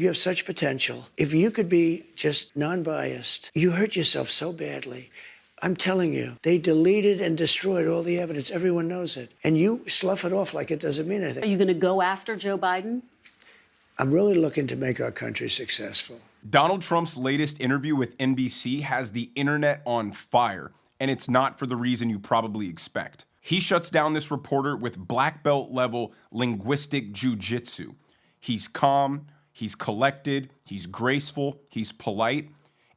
You have such potential. If you could be just non-biased, you hurt yourself so badly. I'm telling you, they deleted and destroyed all the evidence. Everyone knows it. And you slough it off like it doesn't mean anything. Are you going to go after Joe Biden? I'm really looking to make our country successful. Donald Trump's latest interview with NBC has the internet on fire, and it's not for the reason you probably expect. He shuts down this reporter with black belt level linguistic jujitsu. He's calm, he's collected, he's graceful, he's polite,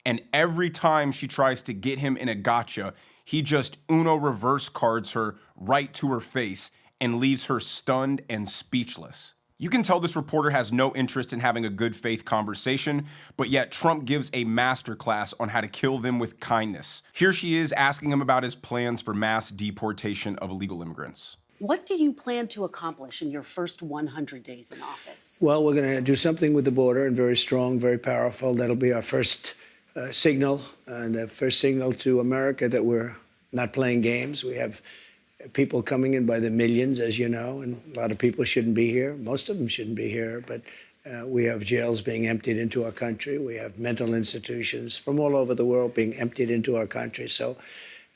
and every time she tries to get him in a gotcha, he just Uno reverse cards her right to her face and leaves her stunned and speechless. You can tell this reporter has no interest in having a good faith conversation, but yet Trump gives a masterclass on how to kill them with kindness. Here she is asking him about his plans for mass deportation of illegal immigrants. What do you plan to accomplish in your first 100 days in office? Well, we're going to do something with the border, and very strong, very powerful. That'll be our first signal, and the first signal to America that we're not playing games. We have people coming in by the millions, as you know, and a lot of people shouldn't be here. Most of them shouldn't be here, but we have jails being emptied into our country. We have mental institutions from all over the world being emptied into our country. So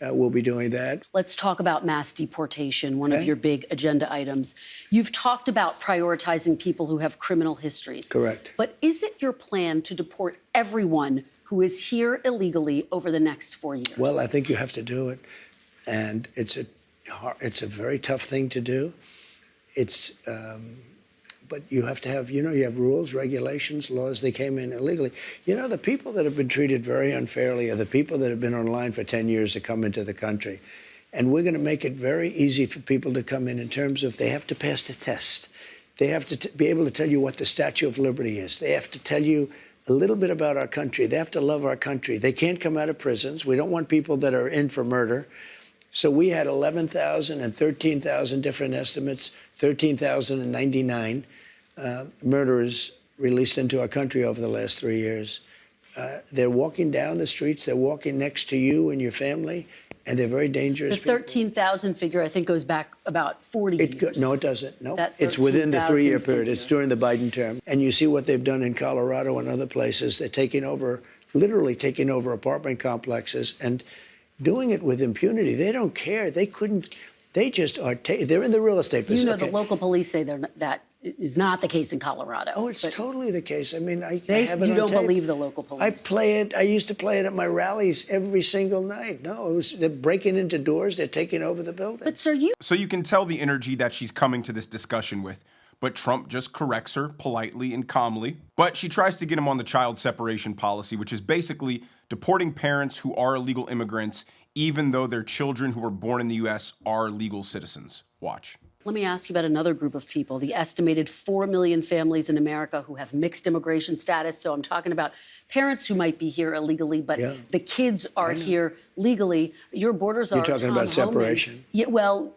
we'll be doing that. Let's talk about mass deportation, one of your big agenda items. You've talked about prioritizing people who have criminal histories. Correct. But is it your plan to deport everyone who is here illegally over the next 4 years? Well, I think you have to do it, and it's a very tough thing to do. But you have to have, you have rules, regulations, laws. They came in illegally. The people that have been treated very unfairly are the people that have been online for 10 years to come into the country. And we're going to make it very easy for people to come in terms of they have to pass the test. They have to be able to tell you what the Statue of Liberty is. They have to tell you a little bit about our country. They have to love our country. They can't come out of prisons. We don't want people that are in for murder. So we had 11,000 and 13,000 different estimates, 13,099 murderers released into our country over the last 3 years. They're walking down the streets. They're walking next to you and your family, and they're very dangerous. The 13,000 figure, I think, goes back about 40 years. No, it doesn't. No, That it's within the 3-year period. figure. It's during the Biden term. And you see what they've done in Colorado and other places. They're taking over, literally taking over apartment complexes and doing it with impunity. They don't care. They couldn't. They just are. They're in the real estate business. The local police say that is not the case in Colorado. Oh, it's totally the case. I mean, I have it You on don't tape. believe the local police? I play it. I used to play it at my rallies every single night. No, they're breaking into doors. They're taking over the building. But sir, you. So you can tell the energy that she's coming to this discussion with, but Trump just corrects her politely and calmly. But she tries to get him on the child separation policy, which is basically deporting parents who are illegal immigrants, even though their children who were born in the U.S. are legal citizens. Watch. Let me ask you about another group of people, the estimated 4 million families in America who have mixed immigration status. So I'm talking about parents who might be here illegally, but the kids are here legally. Your borders are. You're talking about separation. Yeah, well,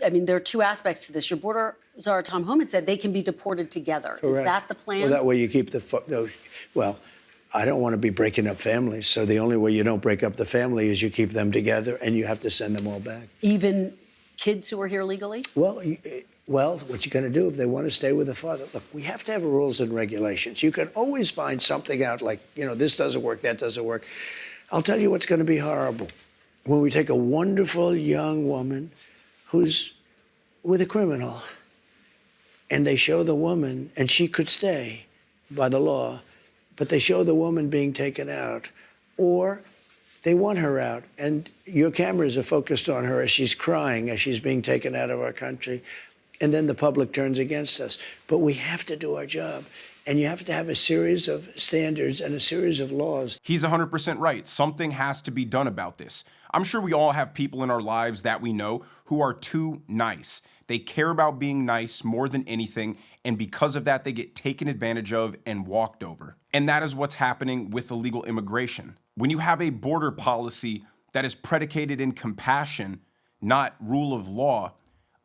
I mean, there are two aspects to this. Your border czar, Tom Homan, said they can be deported together. Correct. Is that the plan? Well, that way you keep well, I don't want to be breaking up families. So the only way you don't break up the family is you keep them together, and you have to send them all back. Even kids who are here legally? Well, what you're going to do if they want to stay with the father? Look, we have to have rules and regulations. You can always find something out like, this doesn't work, that doesn't work. I'll tell you what's going to be horrible. When we take a wonderful young woman who's with a criminal, and they show the woman, and she could stay by the law, but they show the woman being taken out, or they want her out, and your cameras are focused on her as she's crying, as she's being taken out of our country, and then the public turns against us. But we have to do our job, and you have to have a series of standards and a series of laws. He's 100% right. Something has to be done about this. I'm sure we all have people in our lives that we know who are too nice. They care about being nice more than anything, and because of that, they get taken advantage of and walked over. And that is what's happening with illegal immigration. When you have a border policy that is predicated in compassion, not rule of law,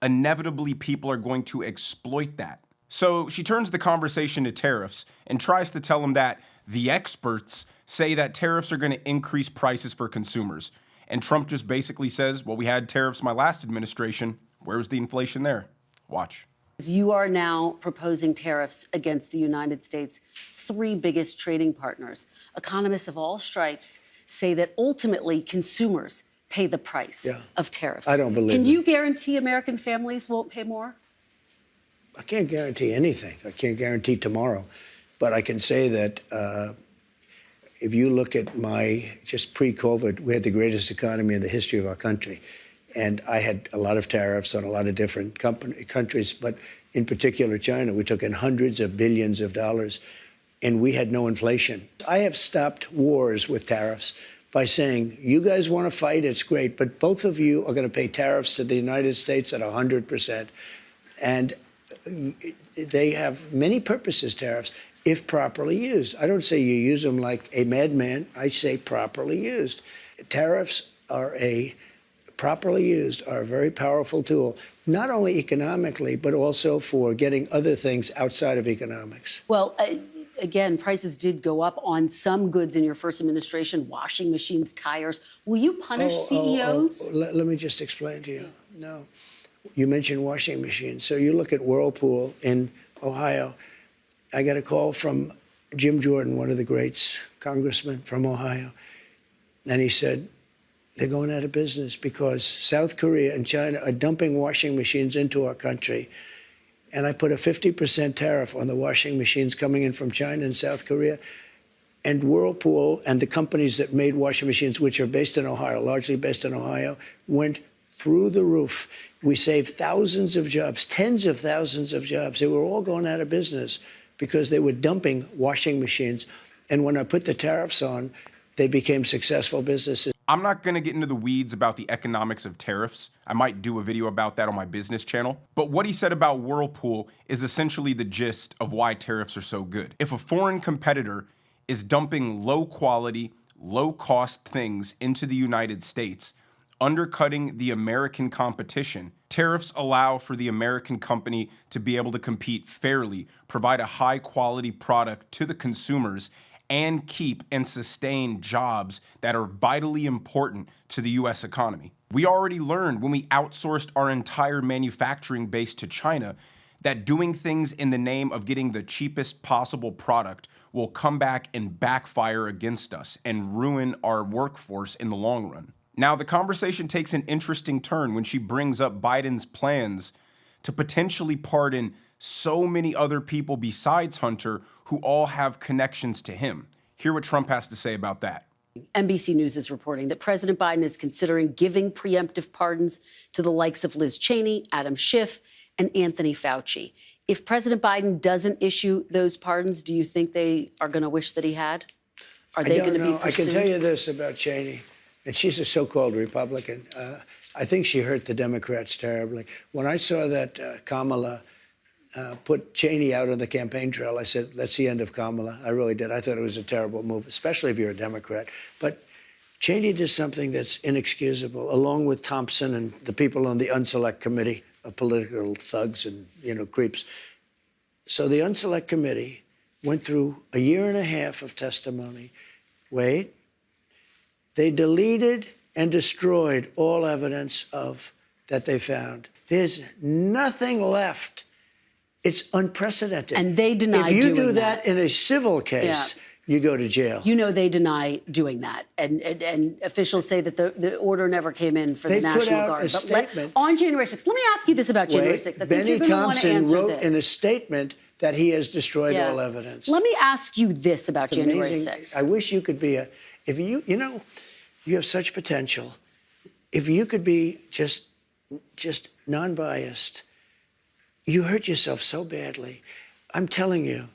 inevitably people are going to exploit that. So she turns the conversation to tariffs and tries to tell him that the experts say that tariffs are going to increase prices for consumers. And Trump just basically says, well, we had tariffs my last administration. Where's the inflation there? Watch. You are now proposing tariffs against the United States' three biggest trading partners. Economists of all stripes say that ultimately consumers pay the price of tariffs. I don't believe Can it. you guarantee American families won't pay more? I can't guarantee anything. I can't guarantee tomorrow. But I can say that if you look at just pre-COVID, we had the greatest economy in the history of our country. And I had a lot of tariffs on a lot of different countries, but in particular China. We took in hundreds of billions of dollars, and we had no inflation. I have stopped wars with tariffs by saying, you guys want to fight, it's great, but both of you are going to pay tariffs to the United States at 100%. And they have many purposes, tariffs, if properly used. I don't say you use them like a madman. I say properly used. Tariffs properly used, are a very powerful tool, not only economically, but also for getting other things outside of economics. Well, again, prices did go up on some goods in your first administration, washing machines, tires. Will you punish CEOs? Let me just explain to you. No. You mentioned washing machines. So you look at Whirlpool in Ohio. I got a call from Jim Jordan, one of the greats, congressman from Ohio. And he said, they're going out of business because South Korea and China are dumping washing machines into our country. And I put a 50% tariff on the washing machines coming in from China and South Korea. And Whirlpool and the companies that made washing machines, which are based in Ohio, largely based in Ohio, went through the roof. We saved thousands of jobs, tens of thousands of jobs. They were all going out of business because they were dumping washing machines. And when I put the tariffs on, they became successful businesses. I'm not going to get into the weeds about the economics of tariffs. I might do a video about that on my business channel. But what he said about Whirlpool is essentially the gist of why tariffs are so good. If a foreign competitor is dumping low quality, low cost things into the United States, undercutting the American competition, tariffs allow for the American company to be able to compete fairly, provide a high quality product to the consumers, and keep and sustain jobs that are vitally important to the US economy. We already learned when we outsourced our entire manufacturing base to China that doing things in the name of getting the cheapest possible product will come back and backfire against us and ruin our workforce in the long run. Now, the conversation takes an interesting turn when she brings up Biden's plans to potentially pardon so many other people besides Hunter who all have connections to him. Hear what Trump has to say about that. NBC News is reporting that President Biden is considering giving preemptive pardons to the likes of Liz Cheney, Adam Schiff, and Anthony Fauci. If President Biden doesn't issue those pardons, do you think they are going to wish that he had? Are they going to be pursued? I can tell you this about Cheney, and she's a so-called Republican. I think she hurt the Democrats terribly. When I saw that Kamala put Cheney out on the campaign trail, I said, that's the end of Kamala. I really did. I thought it was a terrible move, especially if you're a Democrat. But Cheney did something that's inexcusable, along with Thompson and the people on the Unselect Committee of political thugs and, creeps. So the Unselect Committee went through a year and a half of testimony. Wait. They deleted and destroyed all evidence that they found. There's nothing left. It's unprecedented. And they deny doing that. If you do that in a civil case, you go to jail. They deny doing that. And officials say that the order never came in for the National Guard. They put out a statement. On January 6th, let me ask you this about January 6th. I think you're going to want to answer wrote in a statement that he has destroyed all evidence. Let me ask you this about January 6th. I wish you could be you have such potential. If you could be just non-biased, you hurt yourself so badly. I'm telling you,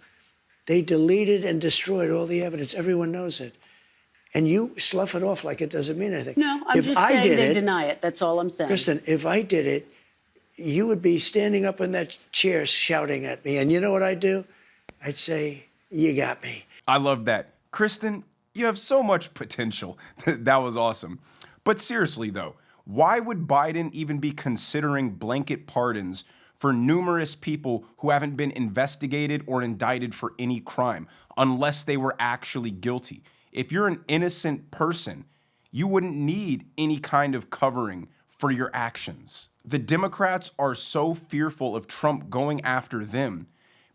they deleted and destroyed all the evidence. Everyone knows it. And you slough it off like it doesn't mean anything. No, I'm just saying they deny it. That's all I'm saying. Kristen, if I did it, you would be standing up in that chair shouting at me. And you know what I'd do? I'd say, you got me. I love that. Kristen, you have so much potential. That was awesome. But seriously, though, why would Biden even be considering blanket pardons for numerous people who haven't been investigated or indicted for any crime, unless they were actually guilty? If you're an innocent person, you wouldn't need any kind of covering for your actions. The Democrats are so fearful of Trump going after them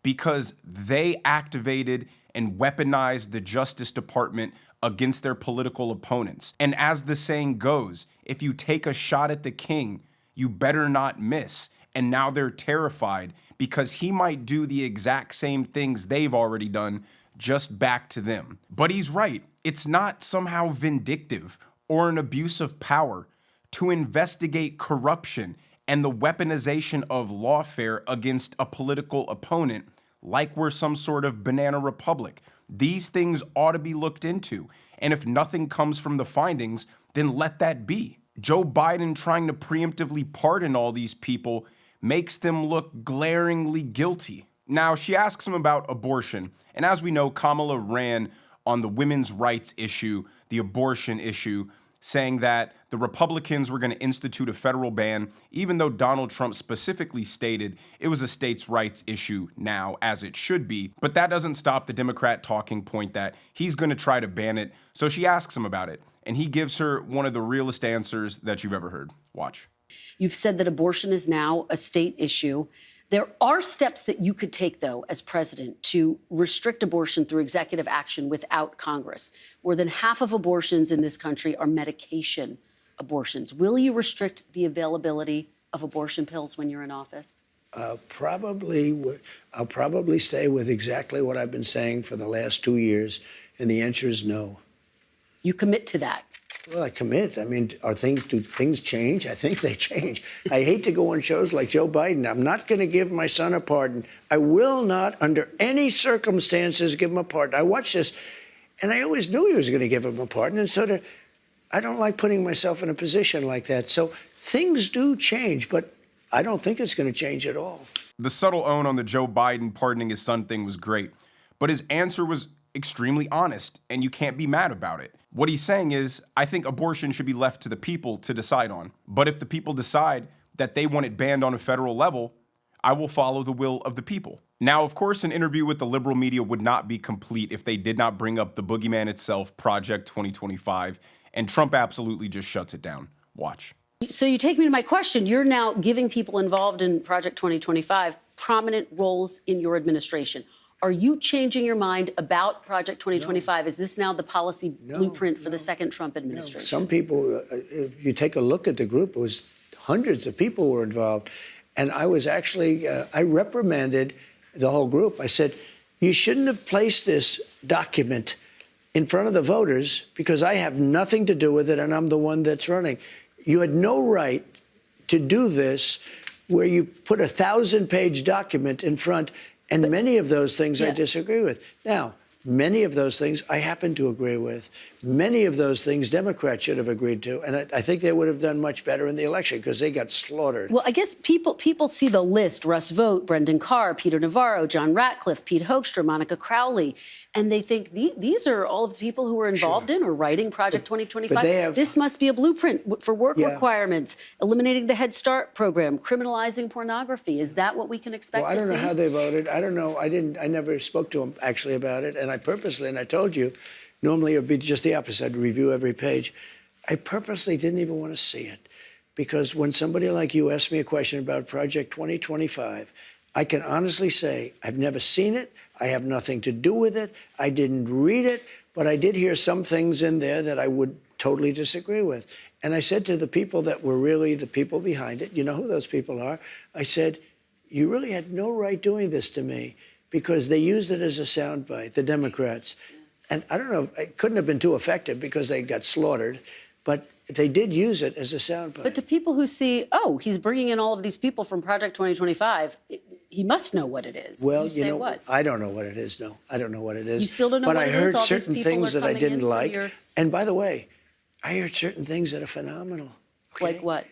because they activated and weaponized the Justice Department against their political opponents. And as the saying goes, if you take a shot at the king, you better not miss. And now they're terrified because he might do the exact same things they've already done, just back to them. But he's right. It's not somehow vindictive or an abuse of power to investigate corruption and the weaponization of lawfare against a political opponent like we're some sort of banana republic. These things ought to be looked into. And if nothing comes from the findings, then let that be. Joe Biden trying to preemptively pardon all these people makes them look glaringly guilty. Now, she asks him about abortion. And as we know, Kamala ran on the women's rights issue, the abortion issue, saying that the Republicans were going to institute a federal ban, even though Donald Trump specifically stated it was a states' rights issue now, as it should be. But that doesn't stop the Democrat talking point that he's going to try to ban it. So she asks him about it, and he gives her one of the realest answers that you've ever heard. Watch. You've said that abortion is now a state issue. There are steps that you could take, though, as president to restrict abortion through executive action without Congress. More than half of abortions in this country are medication abortions. Will you restrict the availability of abortion pills when you're in office? I'll probably stay with exactly what I've been saying for the last 2 years, and the answer is no. You commit to that? Well, I commit. I mean, do things change? I think they change. I hate to go on shows like Joe Biden. I'm not going to give my son a pardon. I will not, under any circumstances, give him a pardon. I watched this, and I always knew he was going to give him a pardon, and I don't like putting myself in a position like that. So things do change, but I don't think it's going to change at all. The subtle own on the Joe Biden pardoning his son thing was great, but his answer was extremely honest, and you can't be mad about it. What he's saying is, I think abortion should be left to the people to decide on. But if the people decide that they want it banned on a federal level, I will follow the will of the people. Now, of course, an interview with the liberal media would not be complete if they did not bring up the boogeyman itself, Project 2025, and Trump absolutely just shuts it down. Watch. So you take me to my question. You're now giving people involved in Project 2025 prominent roles in your administration. Are you changing your mind about Project 2025? No. Is this now the policy blueprint for the second Trump administration? No. Some people, if you take a look at the group, it was hundreds of people were involved. And I was actually, I reprimanded the whole group. I said, you shouldn't have placed this document in front of the voters because I have nothing to do with it and I'm the one that's running. You had no right to do this where you put a 1,000-page document in front. And many of those things I disagree with. Now, many of those things I happen to agree with. Many of those things Democrats should have agreed to. And I think they would have done much better in the election because they got slaughtered. Well, I guess people see the list: Russ Vought, Brendan Carr, Peter Navarro, John Ratcliffe, Pete Hoekstra, Monica Crowley. And they think these are all of the people who were involved in or writing Project 2025. This must be a blueprint for work requirements, eliminating the Head Start program, criminalizing pornography. Is that what we can expect to see? Well, I don't know how they voted. I don't know. I never spoke to them actually about it. And I purposely, and I told you, normally it would be just the opposite. I'd review every page. I purposely didn't even want to see it. Because when somebody like you asked me a question about Project 2025, I can honestly say I've never seen it. I have nothing to do with it. I didn't read it, but I did hear some things in there that I would totally disagree with. And I said to the people that were really the people behind it, you know who those people are, I said, you really had no right doing this to me because they used it as a soundbite, the Democrats. And I don't know, it couldn't have been too effective because they got slaughtered, but they did use it as a soundbite. But to people who see, oh, he's bringing in all of these people from Project 2025, he must know what it is. Well, you know what? I don't know what it is, no. I don't know what it is. You still don't know what it is? But I heard all certain these people things that I didn't like. And by the way, I heard certain things that are phenomenal. Okay? Like what?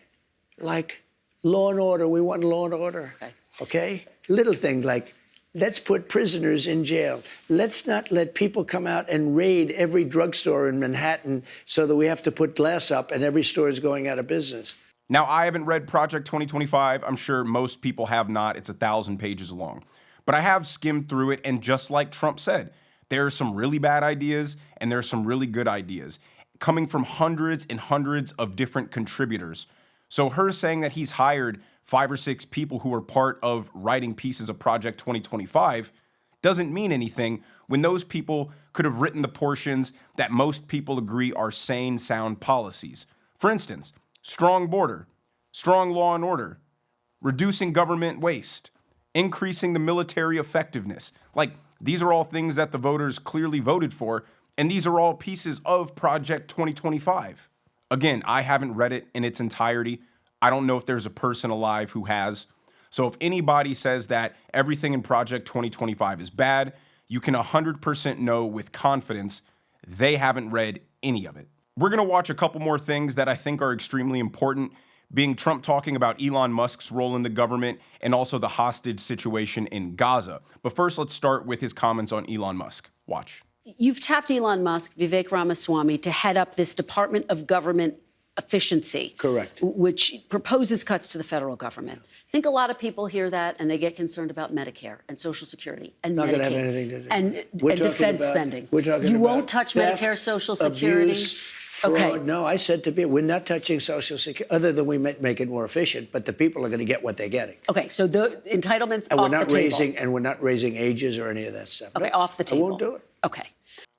Like law and order. We want law and order. Okay? Little things like, let's put prisoners in jail. Let's not let people come out and raid every drugstore in Manhattan so that we have to put glass up and every store is going out of business. Now, I haven't read Project 2025. I'm sure most people have not. It's 1,000 pages long. But I have skimmed through it, and just like Trump said, there are some really bad ideas and there are some really good ideas coming from hundreds and hundreds of different contributors. So her saying that he's hired 5 or 6 people who are part of writing pieces of Project 2025 doesn't mean anything when those people could have written the portions that most people agree are sane, sound policies. For instance, strong border, strong law and order, reducing government waste, increasing the military effectiveness. Like, these are all things that the voters clearly voted for, and these are all pieces of Project 2025. Again, I haven't read it in its entirety. I don't know if there's a person alive who has. So if anybody says that everything in Project 2025 is bad, you can 100% know with confidence they haven't read any of it. We're going to watch a couple more things that I think are extremely important, being Trump talking about Elon Musk's role in the government and also the hostage situation in Gaza. But first, let's start with his comments on Elon Musk. Watch. You've tapped Elon Musk, Vivek Ramaswamy, to head up this Department of Government Efficiency. Correct. Which proposes cuts to the federal government. I think a lot of people hear that and they get concerned about Medicare and Social Security and Not Medicaid going to have anything to do. and defense spending. We're talking you about won't touch theft, Medicare, Social Security. Abuse, fraud. Okay. No, I said to people, we're not touching Social Security, other than we make it more efficient, but the people are going to get what they're getting. Okay, so the entitlements And off the table. And we're not raising ages or any of that stuff. Okay, No, off the table. I won't do it. Okay.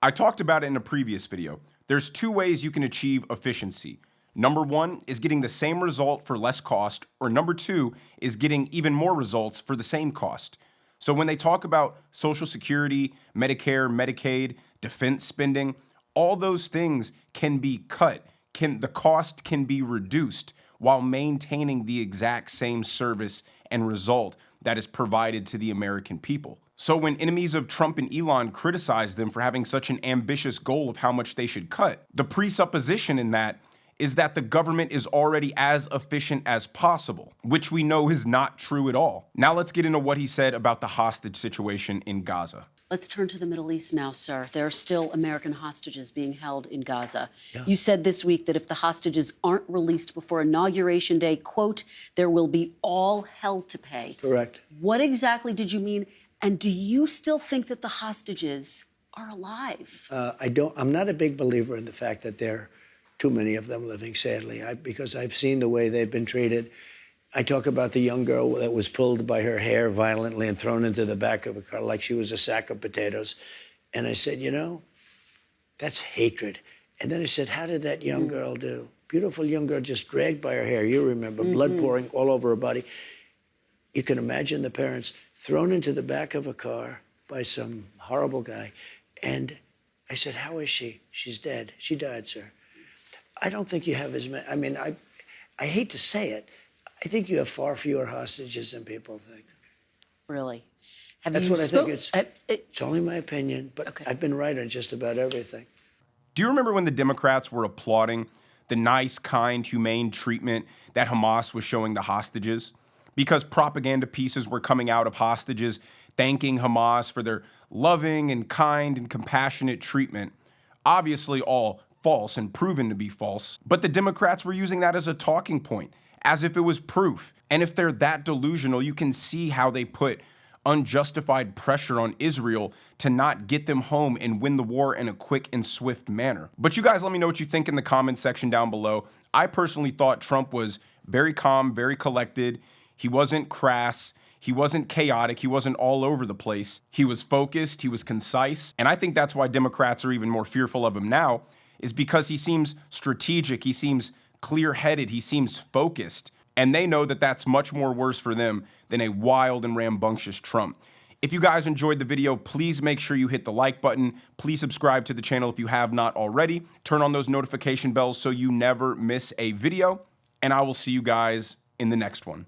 I talked about it in a previous video. There's 2 ways you can achieve efficiency. Number 1 is getting the same result for less cost, or number 2 is getting even more results for the same cost. So when they talk about Social Security, Medicare, Medicaid, defense spending, all those things can be cut. The cost can be reduced while maintaining the exact same service and result that is provided to the American people. So when enemies of Trump and Elon criticize them for having such an ambitious goal of how much they should cut, the presupposition in that is that the government is already as efficient as possible, which we know is not true at all. Now let's get into what he said about the hostage situation in Gaza. Let's turn to the Middle East now, sir. There are still American hostages being held in Gaza. Yeah. You said this week that if the hostages aren't released before Inauguration Day, quote, there will be all hell to pay. Correct. What exactly did you mean? And do you still think that the hostages are alive? I'm not a big believer in the fact that there are too many of them living, sadly, because I've seen the way they've been treated. I talk about the young girl that was pulled by her hair violently and thrown into the back of a car like she was a sack of potatoes. And I said, you know, that's hatred. And then I said, how did that young girl do? Beautiful young girl just dragged by her hair. You remember, blood pouring all over her body. You can imagine the parents thrown into the back of a car by some horrible guy. And I said, how is she? She's dead. She died, sir. I don't think you have as many. I mean, I hate to say it. I think you have far fewer hostages than people think. Really? That's what I think. It's only my opinion, but Okay. I've been right on just about everything. Do you remember when the Democrats were applauding the nice, kind, humane treatment that Hamas was showing the hostages? Because propaganda pieces were coming out of hostages thanking Hamas for their loving and kind and compassionate treatment. Obviously all false and proven to be false, but the Democrats were using that as a talking point, as if it was proof. And if they're that delusional, you can see how they put unjustified pressure on Israel to not get them home and win the war in a quick and swift manner. But you guys let me know what you think in the comments section down below. I personally thought Trump was very calm, very collected. He wasn't crass. He wasn't chaotic. He wasn't all over the place. He was focused. He was concise. And I think that's why Democrats are even more fearful of him now, is because he seems strategic. He seems clear-headed. He seems focused. And they know that that's much more worse for them than a wild and rambunctious Trump. If you guys enjoyed the video, please make sure you hit the like button. Please subscribe to the channel if you have not already. Turn on those notification bells so you never miss a video. And I will see you guys in the next one.